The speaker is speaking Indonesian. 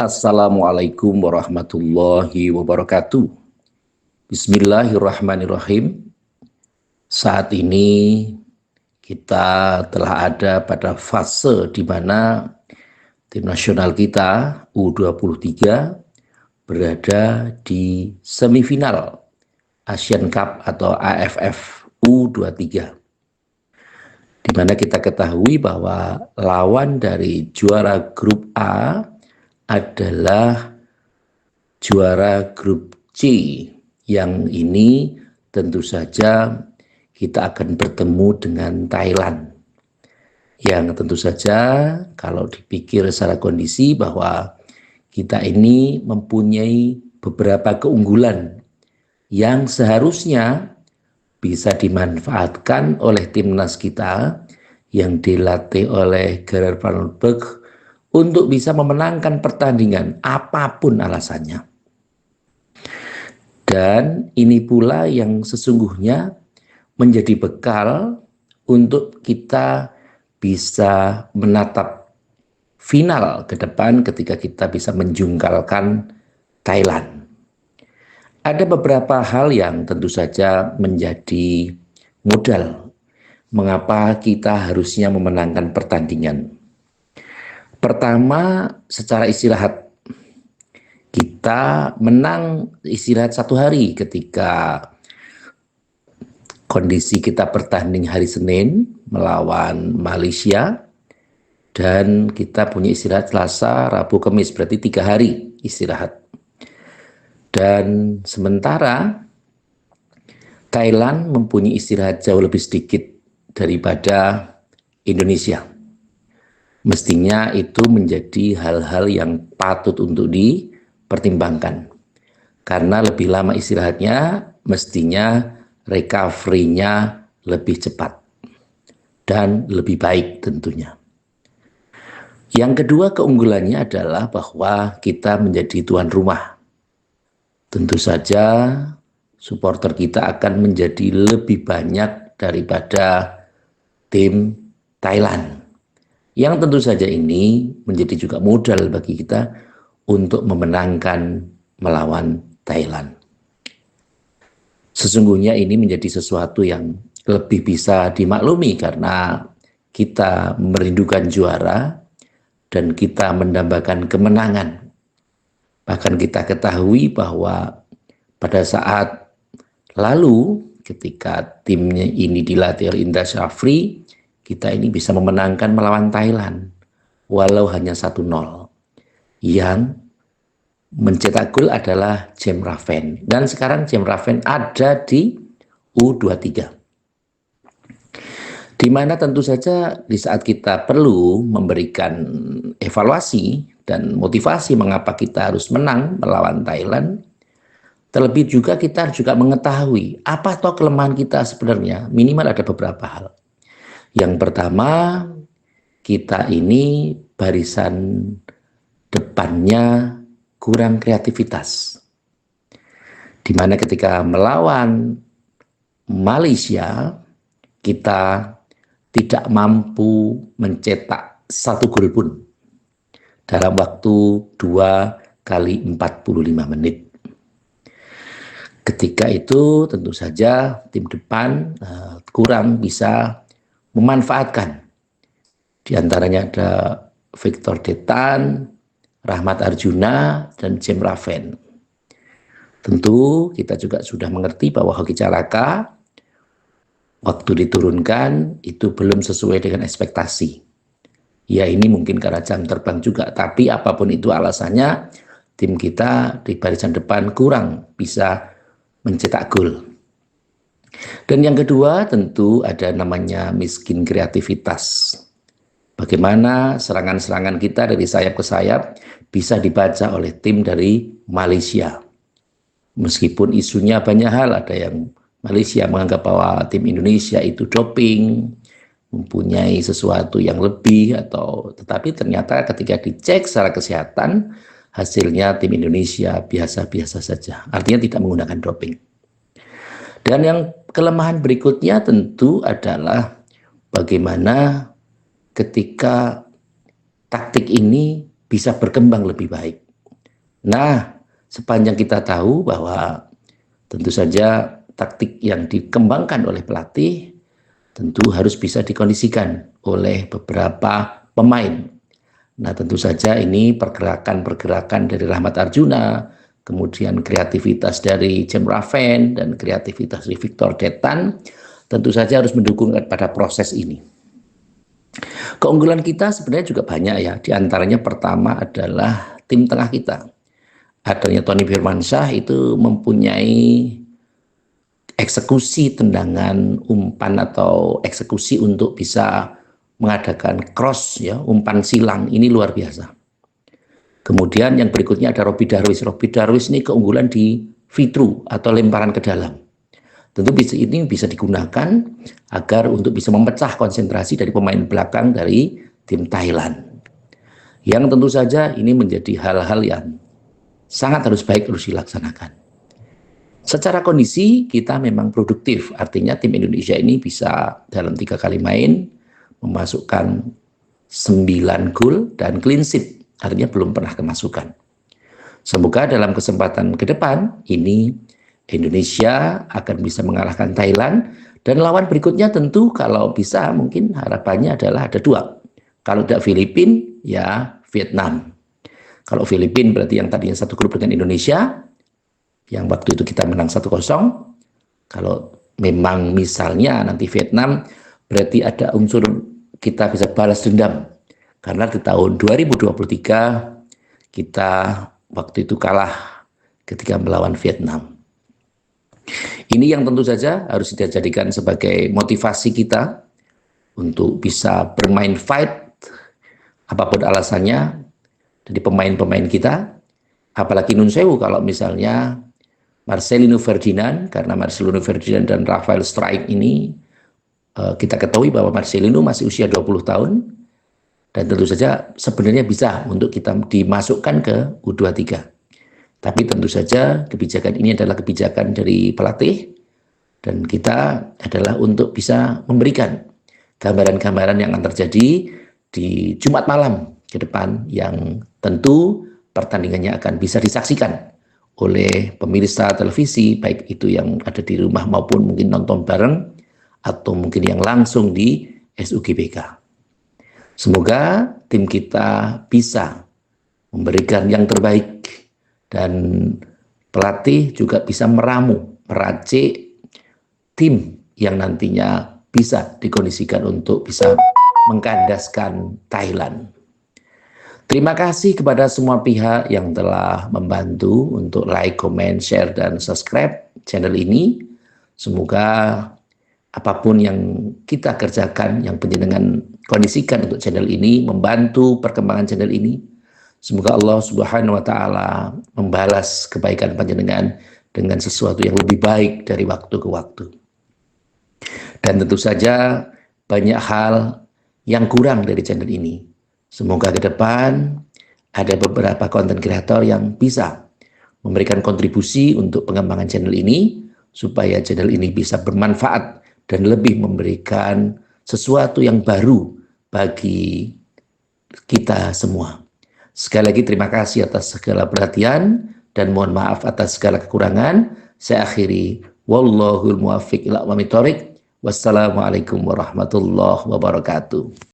Assalamualaikum warahmatullahi wabarakatuh. Bismillahirrahmanirrahim. Saat ini kita telah ada pada fase di mana tim nasional kita U23 berada di semifinal Asian Cup atau AFF U23. Di mana kita ketahui bahwa lawan dari juara grup A adalah juara grup C, yang ini tentu saja kita akan bertemu dengan Thailand, yang tentu saja kalau dipikir secara kondisi bahwa kita ini mempunyai beberapa keunggulan yang seharusnya bisa dimanfaatkan oleh timnas kita yang dilatih oleh Gerard Van Olbeck untuk bisa memenangkan pertandingan apapun alasannya. Dan ini pula yang sesungguhnya menjadi bekal untuk kita bisa menatap final ke depan ketika kita bisa menjungkalkan Thailand. Ada beberapa hal yang tentu saja menjadi modal mengapa kita harusnya memenangkan pertandingan. Pertama, secara istirahat. Kita menang istirahat 1 hari ketika kondisi kita bertanding hari Senin melawan Malaysia, dan kita punya istirahat Selasa, Rabu, Kamis, berarti 3 hari istirahat. Dan sementara Thailand mempunyai istirahat jauh lebih sedikit daripada Indonesia. Mestinya itu menjadi hal-hal yang patut untuk dipertimbangkan. Karena lebih lama istirahatnya, mestinya recovery-nya lebih cepat dan lebih baik tentunya. Yang kedua keunggulannya adalah bahwa kita menjadi tuan rumah. Tentu saja supporter kita akan menjadi lebih banyak daripada tim Thailand. Yang tentu saja ini menjadi juga modal bagi kita untuk memenangkan melawan Thailand. Sesungguhnya ini menjadi sesuatu yang lebih bisa dimaklumi karena kita merindukan juara dan kita mendambakan kemenangan. Bahkan kita ketahui bahwa pada saat lalu ketika timnya ini dilatih oleh Indra Syafri, kita ini bisa memenangkan melawan Thailand walau hanya 1-0. Yang mencetak gol adalah Jem Raven, dan sekarang Jem Raven ada di U23, di mana tentu saja di saat kita perlu memberikan evaluasi dan motivasi mengapa kita harus menang melawan Thailand. Terlebih juga kita juga mengetahui apa toh kelemahan kita sebenarnya. Minimal ada beberapa hal. Yang pertama, kita ini barisan depannya kurang kreativitas. Di mana ketika melawan Malaysia, kita tidak mampu mencetak 1 gol pun dalam waktu 2 kali 45 menit. Ketika itu tentu saja tim depan kurang bisa memanfaatkan. Di antaranya ada Victor Detan, Rahmat Arjuna, dan Jem Raven. Tentu kita juga sudah mengerti bahwa Hoki Caraka waktu diturunkan itu belum sesuai dengan ekspektasi. Ya ini mungkin karena jam terbang juga, tapi apapun itu alasannya, tim kita di barisan depan kurang bisa mencetak gol. Dan yang kedua tentu ada namanya miskin kreativitas. Bagaimana serangan-serangan kita dari sayap ke sayap bisa dibaca oleh tim dari Malaysia. Meskipun isunya banyak hal, ada yang Malaysia menganggap bahwa tim Indonesia itu doping, mempunyai sesuatu yang lebih, tetapi ternyata ketika dicek secara kesehatan, hasilnya tim Indonesia biasa-biasa saja. Artinya tidak menggunakan doping. Dan yang kelemahan berikutnya tentu adalah bagaimana ketika taktik ini bisa berkembang lebih baik. Nah, sepanjang kita tahu bahwa tentu saja taktik yang dikembangkan oleh pelatih tentu harus bisa dikondisikan oleh beberapa pemain. Nah, tentu saja ini pergerakan-pergerakan dari Rahmat Arjuna, kemudian kreativitas dari Jem Raven, dan kreativitas dari Victor Detan, tentu saja harus mendukung pada proses ini. Keunggulan kita sebenarnya juga banyak ya, di antaranya pertama adalah tim tengah kita. Adanya Tony Firmansyah itu mempunyai eksekusi tendangan umpan atau eksekusi untuk bisa mengadakan cross ya, umpan silang, ini luar biasa. Kemudian yang berikutnya ada Robby Darwis. Robby Darwis ini keunggulan di fitru atau lemparan ke dalam. Tentu ini bisa digunakan agar untuk bisa memecah konsentrasi dari pemain belakang dari tim Thailand. Yang tentu saja ini menjadi hal-hal yang sangat harus dilaksanakan. Secara kondisi kita memang produktif, artinya tim Indonesia ini bisa dalam 3 kali main memasukkan 9 gol dan clean sheet, artinya belum pernah kemasukan. Semoga dalam kesempatan ke depan ini Indonesia akan bisa mengalahkan Thailand, dan lawan berikutnya tentu kalau bisa mungkin harapannya adalah ada 2. Kalau tidak Filipina, ya Vietnam. Kalau Filipina berarti yang tadinya satu grup dengan Indonesia, yang waktu itu kita menang 1-0. Kalau memang misalnya nanti Vietnam, berarti ada unsur kita bisa balas dendam. Karena di tahun 2023 kita waktu itu kalah ketika melawan Vietnam. Ini yang tentu saja harus dijadikan sebagai motivasi kita untuk bisa bermain fight, apapun alasannya, dari pemain-pemain kita. Apalagi nun sewu kalau misalnya Marcelino Ferdinand, karena Marcelino Ferdinand dan Rafael Struijk ini kita ketahui bahwa Marcelino masih usia 20 tahun dan tentu saja sebenarnya bisa untuk kita dimasukkan ke U23. Tapi tentu saja kebijakan ini adalah kebijakan dari pelatih dan kita adalah untuk bisa memberikan gambaran-gambaran yang akan terjadi di Jumat malam ke depan yang tentu pertandingannya akan bisa disaksikan oleh pemirsa televisi, baik itu yang ada di rumah maupun mungkin nonton bareng atau mungkin yang langsung di SUGBK. Semoga tim kita bisa memberikan yang terbaik dan pelatih juga bisa meracik tim yang nantinya bisa dikondisikan untuk bisa mengkandaskan Thailand. Terima kasih kepada semua pihak yang telah membantu untuk like, comment, share, dan subscribe channel ini. Semoga apapun yang kita kerjakan, yang penjenengan kondisikan untuk channel ini, membantu perkembangan channel ini. Semoga Allah Subhanahu wa Ta'ala membalas kebaikan panjenengan dengan sesuatu yang lebih baik dari waktu ke waktu. Dan tentu saja banyak hal yang kurang dari channel ini. Semoga ke depan ada beberapa konten kreator yang bisa memberikan kontribusi untuk pengembangan channel ini, supaya channel ini bisa bermanfaat dan lebih memberikan sesuatu yang baru bagi kita semua. Sekali lagi terima kasih atas segala perhatian dan mohon maaf atas segala kekurangan. Saya akhiri, wallahul muwaffiq ila aqwamit thoriq. Wassalamualaikum warahmatullahi wabarakatuh.